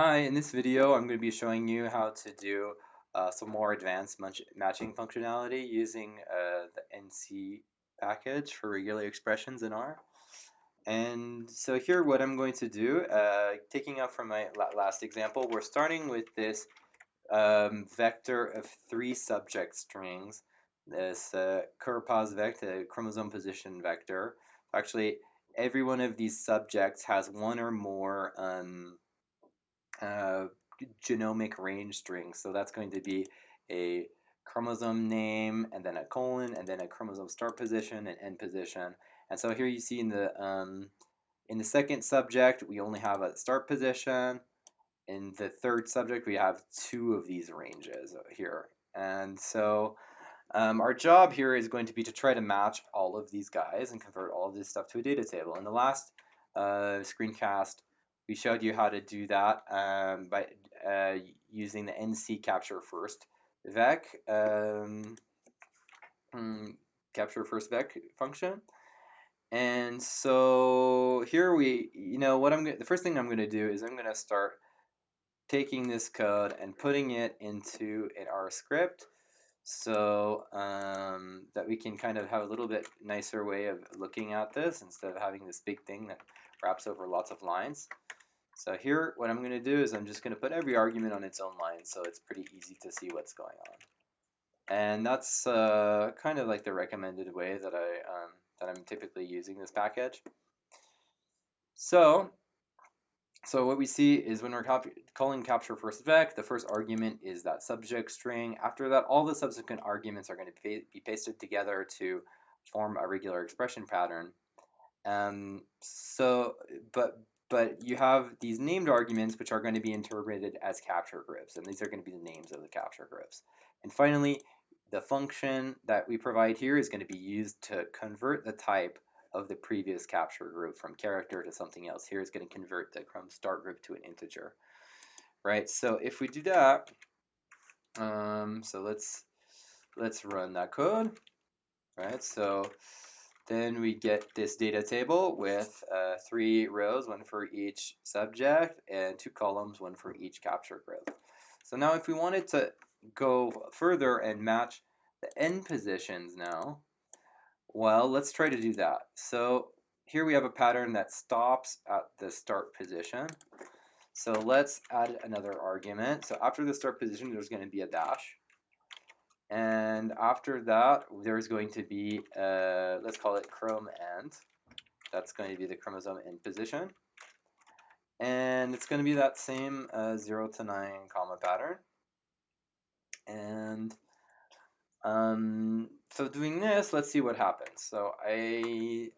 Hi, in this video I'm going to be showing you how to do some more advanced matching functionality using the NC package for regular expressions in R. And so here what I'm going to do, taking up from my last example, we're starting with this vector of 3 subject strings, this corpus vector, chromosome position vector. Actually, every one of these subjects has one or more uh, genomic range string. So that's going to be a chromosome name and then a colon and then a chromosome start position and end position. And so here you see in the second subject we only have a start position. In the third subject we have 2 of these ranges here. And so our job here is going to be to try to match all of these guys and convert all of this stuff to a data table. In the last screencast, we showed you how to do that by using the NC capture first vec capture first vec function. And so here the first thing I'm going to do is I'm going to start taking this code and putting it into an R script so that we can kind of have a little bit nicer way of looking at this instead of having this big thing that wraps over lots of lines. So here, what I'm going to do is I'm just going to put every argument on its own line, so it's pretty easy to see what's going on. And that's kind of like the recommended way that I'm typically using this package. So what we see is when we're calling capture first vec, the first argument is that subject string. After that, all the subsequent arguments are going to be pasted together to form a regular expression pattern. But you have these named arguments which are going to be interpreted as capture groups, and these are going to be the names of the capture groups. And finally, the function that we provide here is going to be used to convert the type of the previous capture group from character to something else. Here it's going to convert the from start group to an integer, right? So if we do that, so let's run that code, right? So then we get this data table with 3 rows, one for each subject, and 2 columns, one for each capture group. So now if we wanted to go further and match the end positions now, well, let's try to do that. So here we have a pattern that stops at the start position. So let's add another argument. So after the start position, there's going to be a dash. And after that, there's going to be, let's call it chrome end. That's going to be the chromosome end position. And it's going to be that same 0 to 9 comma pattern. And so doing this, let's see what happens. So I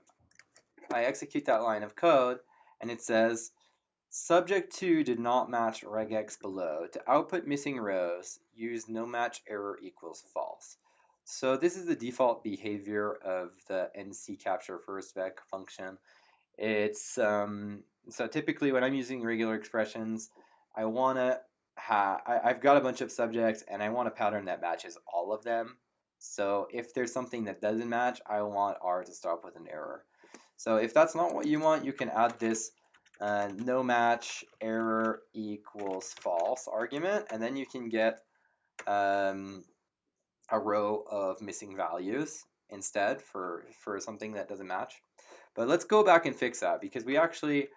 execute that line of code, and it says, subject 2 did not match regex below. To output missing rows, use nomatch.error equals false. So this is the default behavior of the NC capture first vec function. It's so typically when I'm using regular expressions, I've got a bunch of subjects and I want a pattern that matches all of them. So if there's something that doesn't match, I want R to stop with an error. So if that's not what you want, you can add this no match error equals false argument, and then you can get a row of missing values instead for something that doesn't match. But let's go back and fix that because I actually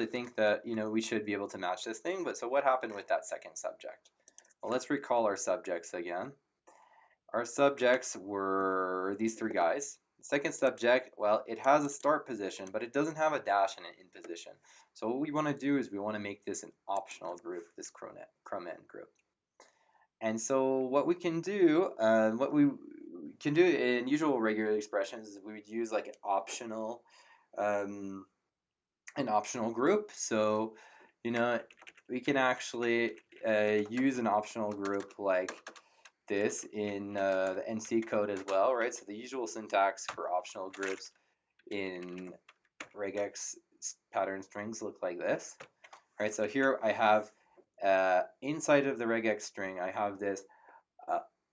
think that we should be able to match this thing. But so what happened with that second subject? Well, let's recall our subjects again. Our subjects were these 3 guys. The second subject, well, it has a start position, but it doesn't have a dash in an end position. So what we want to do is we want to make this an optional group, this chrome end group. And so what we can do, in usual regular expressions is we would use like an optional group. So, we can actually use an optional group like this in the NC code as well, right? So the usual syntax for optional groups in regex pattern strings look like this, right? So here I have inside of the regex string, I have this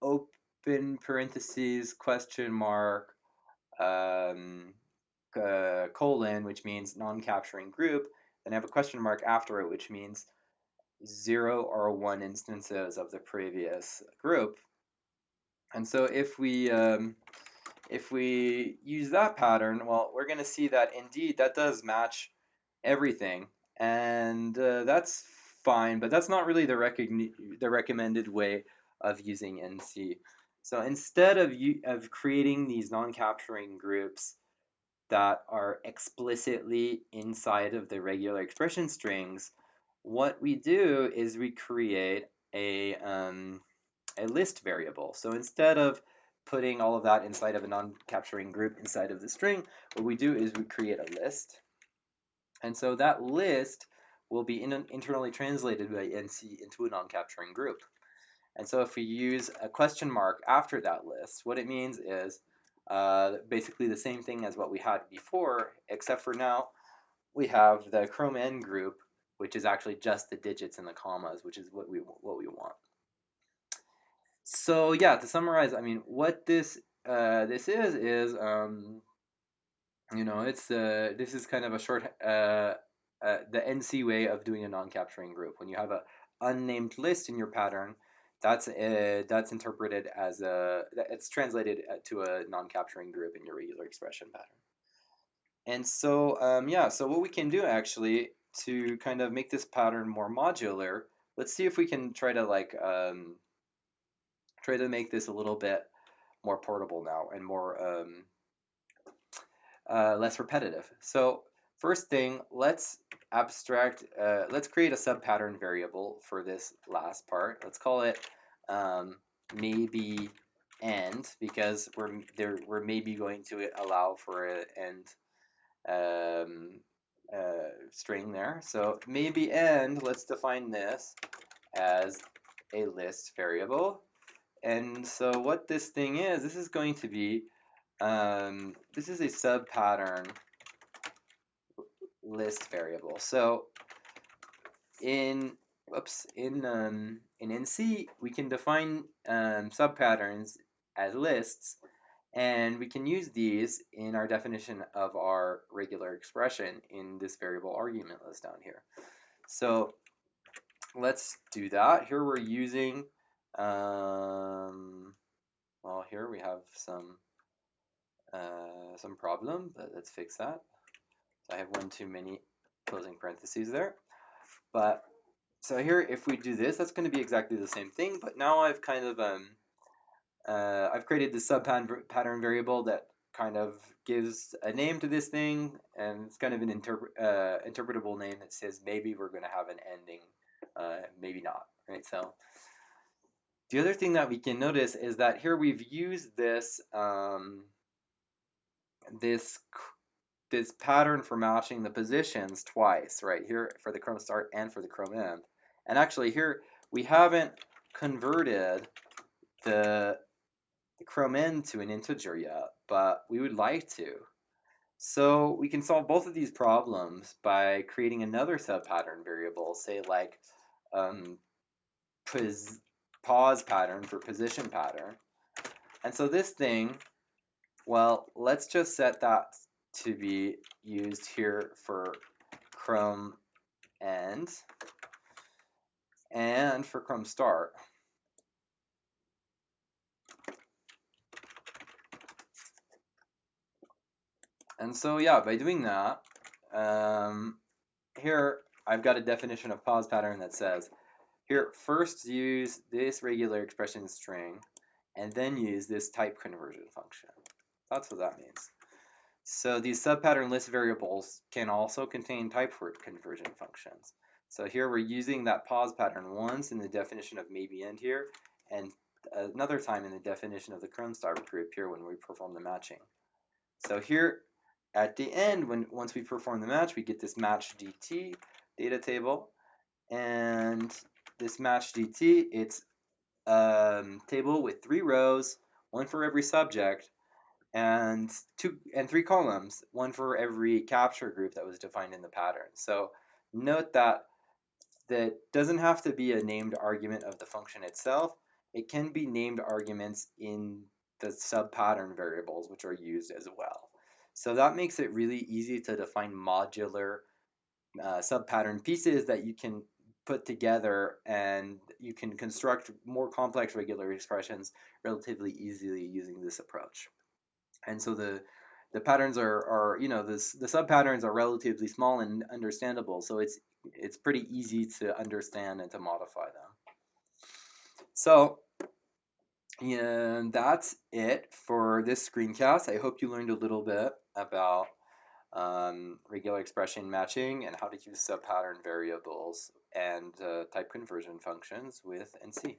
open parentheses question mark colon, which means non-capturing group, then I have a question mark after it, which means 0 or 1 instances of the previous group. And so if we use that pattern, well, we're going to see that indeed that does match everything, and that's fine, but that's not really the recommended way of using NC. So instead of creating these non-capturing groups that are explicitly inside of the regular expression strings, what we do is we create a list variable. So instead of putting all of that inside of a non-capturing group inside of the string, what we do is we create a list. And so that list will be internally translated by NC into a non-capturing group. And so if we use a question mark after that list, what it means is basically the same thing as what we had before, except for now we have the Chrome N group, which is actually just the digits and the commas, which is what we want. So yeah, to summarize, I mean, what this is you know, it's this is kind of a short the NC way of doing a non-capturing group. When you have a unnamed list in your pattern, that's interpreted as it's translated to a non-capturing group in your regular expression pattern. And so yeah, so what we can do actually to kind of make this pattern more modular, let's see if we can try to try to make this a little bit more portable now and more less repetitive. So first thing, let's let's create a subpattern variable for this last part. Let's call it maybe end, because we're maybe going to allow for an end string there. So maybe end, let's define this as a list variable. And so what this thing is, this is going to be this is a subpattern list variable. So in in NC we can define subpatterns as lists, and we can use these in our definition of our regular expression in this variable argument list down here. So let's do that. Here we're using well, here we have some problem, but let's fix that. So I have one too many closing parentheses there. But so here, if we do this, that's going to be exactly the same thing. But now I've kind of I've created this subpattern variable that kind of gives a name to this thing, and it's kind of an interpretable name that says maybe we're going to have an ending, maybe not, right? So the other thing that we can notice is that here we've used this this pattern for matching the positions twice, right here for the Chrome start and for the Chrome end. And actually here we haven't converted the Chrome end to an integer yet, but we would like to. So we can solve both of these problems by creating another subpattern variable, say like pause pattern for position pattern. And so this thing, well, let's just set that to be used here for Chrome end and for Chrome start. And so yeah, by doing that, here I've got a definition of pause pattern that says, here first use this regular expression string and then use this type conversion function. That's what that means. So these subpattern list variables can also contain type conversion functions. So here we're using that pause pattern once in the definition of maybe end here, and another time in the definition of the Chrome start group here when we perform the matching. So here at the end, once we perform the match, we get this match DT data table, and this match DT, it's a table with 3 rows, one for every subject, and 3 columns, one for every capture group that was defined in the pattern. So note that that doesn't have to be a named argument of the function itself. It can be named arguments in the subpattern variables, which are used as well. So that makes it really easy to define modular subpattern pieces that you can put together, and you can construct more complex regular expressions relatively easily using this approach. And so the patterns are the subpatterns are relatively small and understandable, so it's pretty easy to understand and to modify them. So yeah, that's it for this screencast. I hope you learned a little bit about regular expression matching and how to use subpattern variables and type conversion functions with NC.